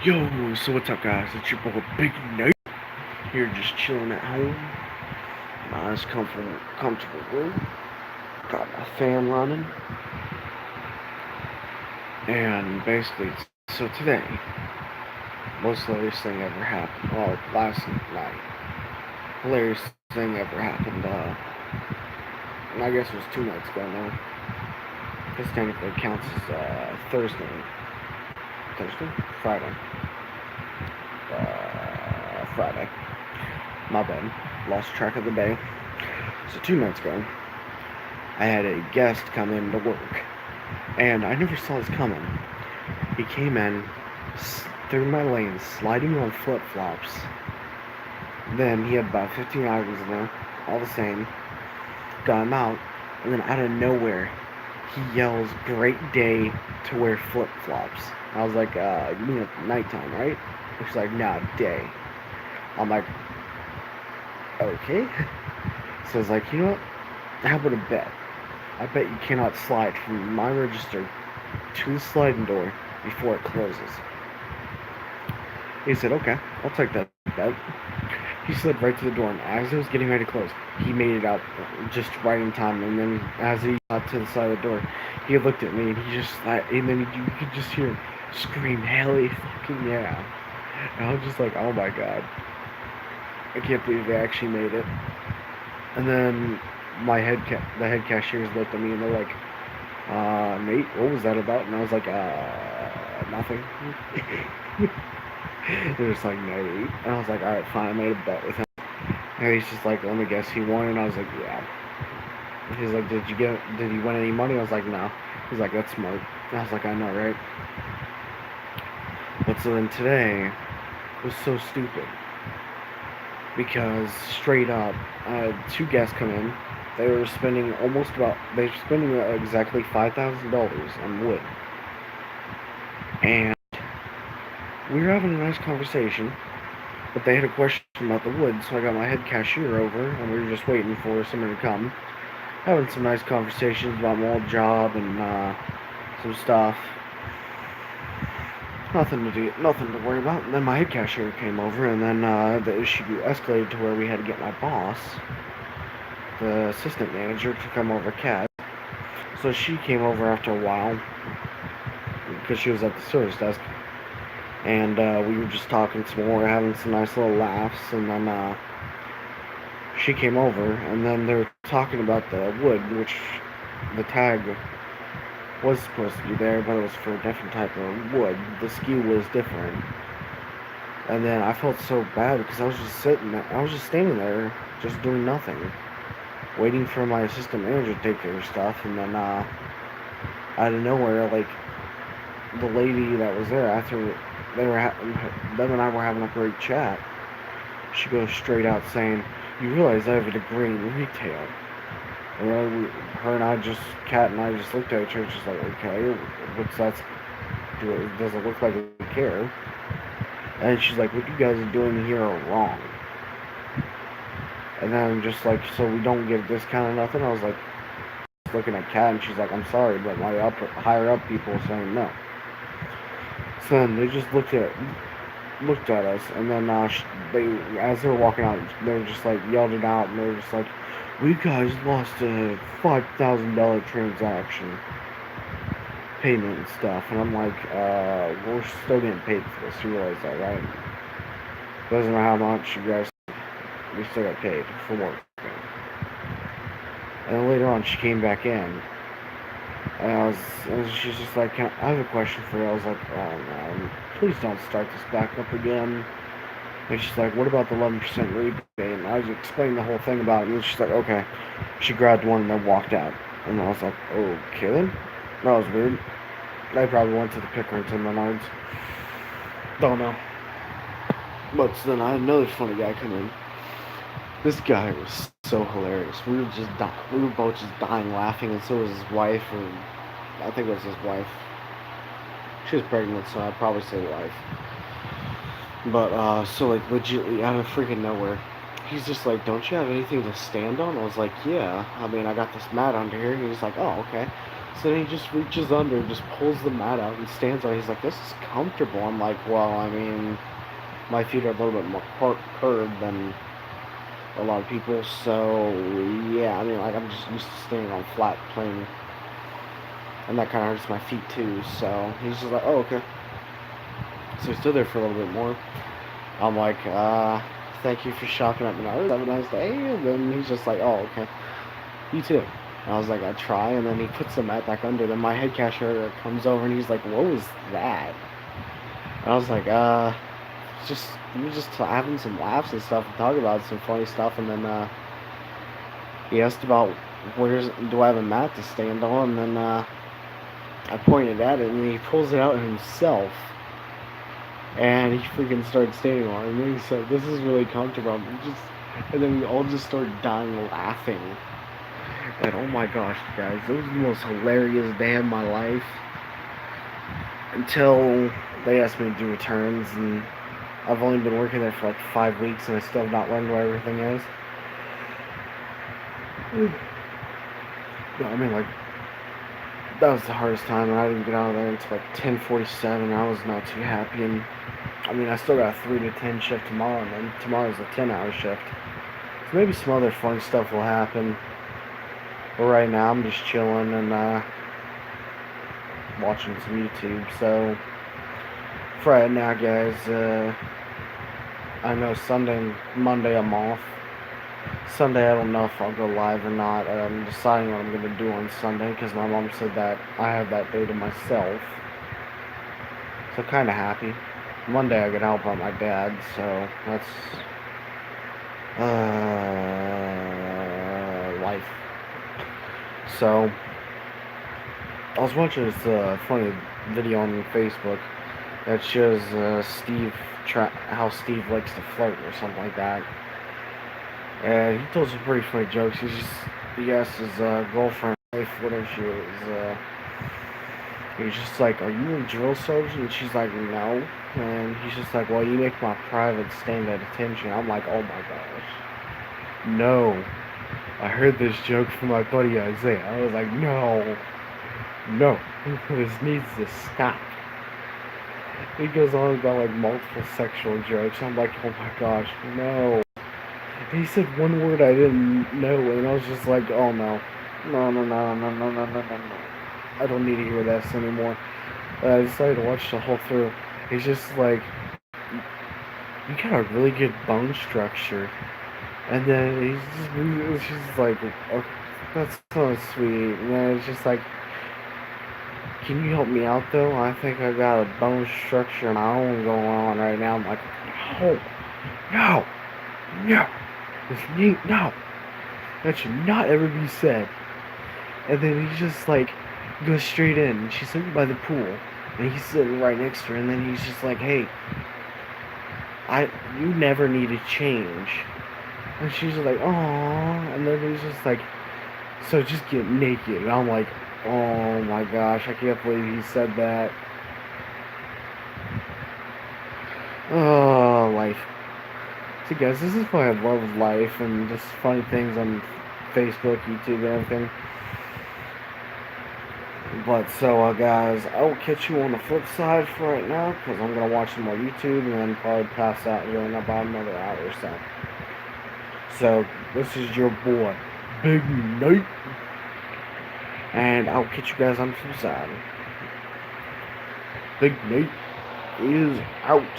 Yo, so what's up, guys? It's your boy Big Nate here, just chilling at home. Nice, comfortable room. Got my fan running, and basically, so today, most hilarious thing ever happened. Well, last night, hilarious thing ever happened. And I guess it was 2 nights ago now. This technically counts as Thursday. Thursday, Friday. Friday. My bad. Lost track of the day. So 2 nights ago, I had a guest come in to work, and I never saw this coming. He came in through my lane, sliding on flip flops. Then he had about 15 items in there, all the same. Got him out, and then out of nowhere, he yells, "Great day to wear flip flops." I was like, "You mean at nighttime, right?" She's like, "Nah, day." I'm like, "Okay." So I was like, "You know what? How about a bet? I bet you cannot slide from my register to the sliding door before it closes." He said, "Okay, I'll take that bet." He slid right to the door, and as it was getting ready to close, he made it out just right in time. And then as he got to the side of the door, he looked at me, and he just, and then you could just hear him scream, "Hell fucking yeah!" And I was just like, "Oh my god, I can't believe they actually made it." And then the head cashiers looked at me, and they're like, "Nate, what was that about?" And I was like, nothing." They're just like, "Nate," and I was like, "All right, fine." I made a bet with him, and he's just like, "Let me guess, he won." And I was like, "Yeah." He's like, Did you win any money?" I was like, "No." He's like, "That's smart." And I was like, "I know, right?" But so then today was so stupid because straight up, two guests come in. They were spending exactly $5,000 on wood, and we were having a nice conversation. But they had a question about the wood, so I got my head cashier over, and we were just waiting for someone to come. Having some nice conversations about my old job and some stuff. Nothing to worry about. And then my head cashier came over, and then the issue escalated to where we had to get my boss, the assistant manager, to come over, Kat. So she came over after a while because she was at the service desk, and we were just talking some more, having some nice little laughs, and then she came over, and then they were talking about the wood, which the tag was supposed to be there, but it was for a different type of wood. The SKU was different. And then I felt so bad because I was just standing there, just doing nothing, waiting for my assistant manager to take care of stuff. And then out of nowhere, like the lady that was there after them and I were having a great chat, she goes straight out saying, "You realize I have a degree in retail?" And her and I just, Kat and I just looked at each other, just like, "Okay, what's that? Does it look like we care?" And she's like, "What you guys are doing here are wrong." And then I'm just like, "So we don't get a discount or nothing?" I was like, looking at Kat, and she's like, "I'm sorry, but my higher up people are saying no." So then they just looked at us, and then they, as they were walking out, they were just like yelled it out, and they were just like, "We guys lost a $5,000 transaction payment and stuff." And I'm like, "We're still getting paid for this. You realize that, right? Doesn't matter how much you guys, we still got paid for work." And then later on, she came back in, and she's just like, I have a question for you." I was like, "Oh man, please don't start this back up again." And she's like, "What about the 11% rebate?" And I was explaining the whole thing about it, and she's like, "Okay." She grabbed one and then walked out. And I was like, "Okay then." That was weird. I probably went to the Pickerington Menards. Don't know. But then I had another funny guy come in. This guy was so hilarious. We were both just dying laughing, and so was his wife, or I think it was his wife. She was pregnant, so I'd probably say wife. But so like legitly out of freaking nowhere, he's just like, "Don't you have anything to stand on?" I was like, "Yeah. I mean, I got this mat under here." And he's like, "Oh, okay." So then he just reaches under, just pulls the mat out and stands on it. He's like, this is comfortable. I'm like, well, I mean, my feet are a little bit more curved than a lot of people, so yeah, I mean, like, I'm just used to standing on flat plane, and that kind of hurts my feet too, so he's just like, oh, okay. So he stood there for a little bit more. I'm like, thank you for shopping at Menards, have a nice day, and then he's just like, oh, okay, you too. And I was like, I try, and then he puts the mat back under, then my head cashier comes over, and he's like, what was that? And I was like, just we're just having some laughs and stuff and talking about some funny stuff, and then he asked about do I have a mat to stand on, and then I pointed at it, and he pulls it out himself, and he freaking started standing on it, and then he said, this is really comfortable, and then we all just started dying laughing, and oh my gosh, guys, it was the most hilarious day of my life, until they asked me to do returns, and I've only been working there for like 5 weeks, and I still have not learned where everything is. No, I mean, like, that was the hardest time, and I didn't get out of there until like 10:47. I was not too happy, and I mean, I still got a 3 to 10 shift tomorrow, and then tomorrow's a 10-hour shift. So maybe some other fun stuff will happen. But right now, I'm just chilling and watching some YouTube. So for right now, guys, I know Sunday and Monday I'm off. Sunday, I don't know if I'll go live or not. I'm deciding what I'm going to do on Sunday because my mom said that I have that day to myself. So kind of happy. Monday, I can help out my dad, so that's life. So I was watching this funny video on Facebook that shows how Steve likes to flirt or something like that. And he told some pretty funny jokes. He asked his girlfriend, wife, whatever she was, he's just like, are you a drill sergeant? And she's like, no. And he's just like, well, you make my private stand at attention. I'm like, oh my gosh. No. I heard this joke from my buddy Isaiah. I was like, no. No. This needs to stop. He goes on about like multiple sexual jokes. I'm like, oh my gosh, no. He said one word I didn't know, and I was just like, oh no. No, no, no, no, no, no, no, no, no. I don't need to hear this anymore. I decided to watch the whole through. He's just like, you got a really good bone structure. And then it's just like, oh, that's so sweet. And then it's just like, can you help me out though? I think I got a bone structure of my own going on right now. I'm like, no, no, no. No, that should not ever be said. And then he just like goes straight in. And she's sitting by the pool, and he's sitting right next to her. And then he's just like, "Hey, you never need to change." And she's like, "Oh," and then he's just like, "So just get naked." And I'm like, "Oh my gosh, I can't believe he said that." Oh, life. So guys, this is why I love life and just funny things on Facebook, YouTube, and everything. But so guys, I will catch you on the flip side for right now because I'm gonna watch some more YouTube and then probably pass out here in about another hour or so. So this is your boy, Big Nate, and I'll catch you guys on the flip side. Big Nate is out.